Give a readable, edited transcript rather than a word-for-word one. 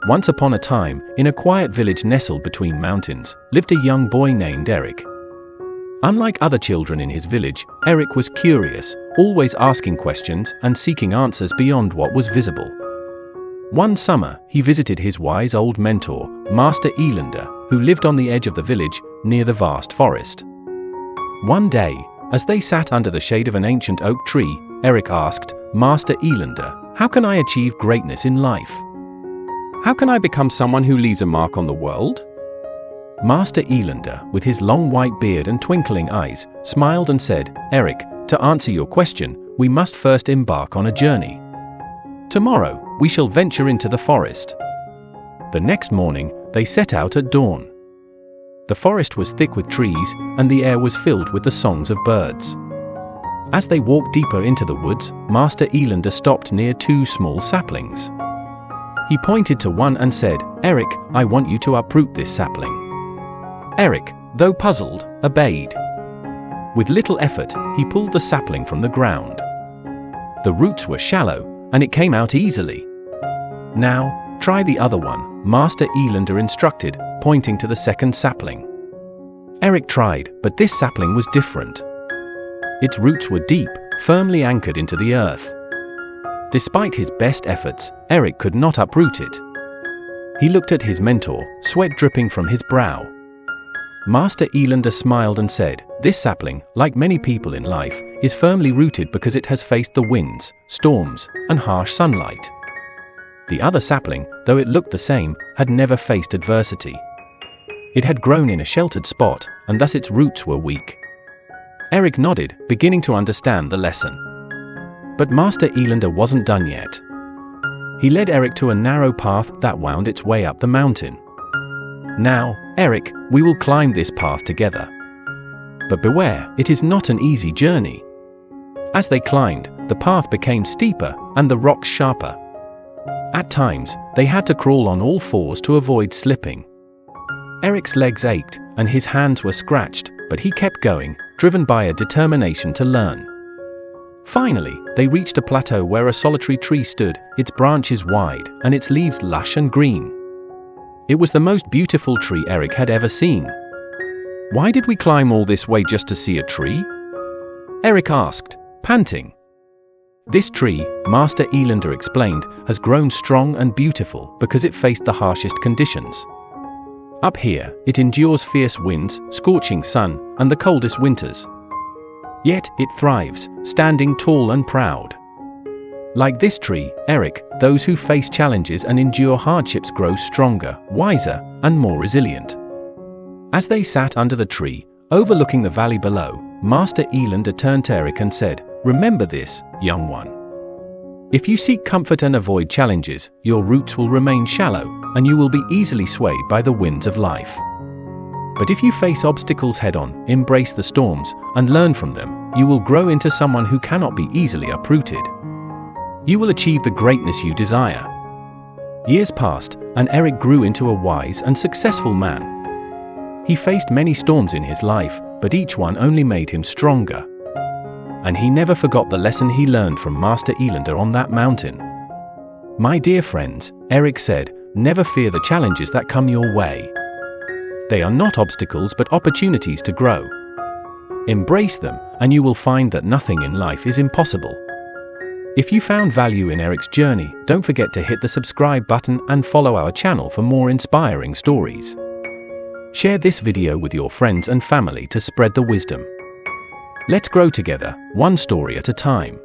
Once upon a time, in a quiet village nestled between mountains, lived a young boy named Aric. Unlike other children in his village, Aric was curious, always asking questions and seeking answers beyond what was visible. One summer, he visited his wise old mentor, Master Elander, who lived on the edge of the village, near the vast forest. One day, as they sat under the shade of an ancient oak tree, Aric asked, "Master Elander, how can I achieve greatness in life? How can I become someone who leaves a mark on the world?" Master Elander, with his long white beard and twinkling eyes, smiled and said, "Aric, to answer your question, we must first embark on a journey. Tomorrow, we shall venture into the forest." The next morning, they set out at dawn. The forest was thick with trees, and the air was filled with the songs of birds. As they walked deeper into the woods, Master Elander stopped near two small saplings. He pointed to one and said, "Aric, I want you to uproot this sapling." Aric, though puzzled, obeyed. With little effort, he pulled the sapling from the ground. The roots were shallow, and it came out easily. "Now, try the other one," Master Elander instructed, pointing to the second sapling. Aric tried, but this sapling was different. Its roots were deep, firmly anchored into the earth. Despite his best efforts, Aric could not uproot it. He looked at his mentor, sweat dripping from his brow. Master Elander smiled and said, "This sapling, like many people in life, is firmly rooted because it has faced the winds, storms, and harsh sunlight. The other sapling, though it looked the same, had never faced adversity. It had grown in a sheltered spot, and thus its roots were weak." Aric nodded, beginning to understand the lesson. But Master Elander wasn't done yet. He led Aric to a narrow path that wound its way up the mountain. "Now, Aric, we will climb this path together. But beware, it is not an easy journey." As they climbed, the path became steeper and the rocks sharper. At times, they had to crawl on all fours to avoid slipping. Aric's legs ached, and his hands were scratched, but he kept going, driven by a determination to learn. Finally, they reached a plateau where a solitary tree stood, its branches wide, and its leaves lush and green. It was the most beautiful tree Aric had ever seen. "Why did we climb all this way just to see a tree?" Aric asked, panting. "This tree," Master Elander explained, "has grown strong and beautiful because it faced the harshest conditions. Up here, it endures fierce winds, scorching sun, and the coldest winters. Yet, it thrives, standing tall and proud. Like this tree, Aric, those who face challenges and endure hardships grow stronger, wiser, and more resilient." As they sat under the tree, overlooking the valley below, Master Elander turned to Aric and said, "Remember this, young one. If you seek comfort and avoid challenges, your roots will remain shallow, and you will be easily swayed by the winds of life. But if you face obstacles head-on, embrace the storms, and learn from them, you will grow into someone who cannot be easily uprooted. You will achieve the greatness you desire." Years passed, and Aric grew into a wise and successful man. He faced many storms in his life, but each one only made him stronger. And he never forgot the lesson he learned from Master Elander on that mountain. "My dear friends," Aric said, "never fear the challenges that come your way. They are not obstacles but opportunities to grow. Embrace them, and you will find that nothing in life is impossible." If you found value in Aric's journey, don't forget to hit the subscribe button and follow our channel for more inspiring stories. Share this video with your friends and family to spread the wisdom. Let's grow together, one story at a time.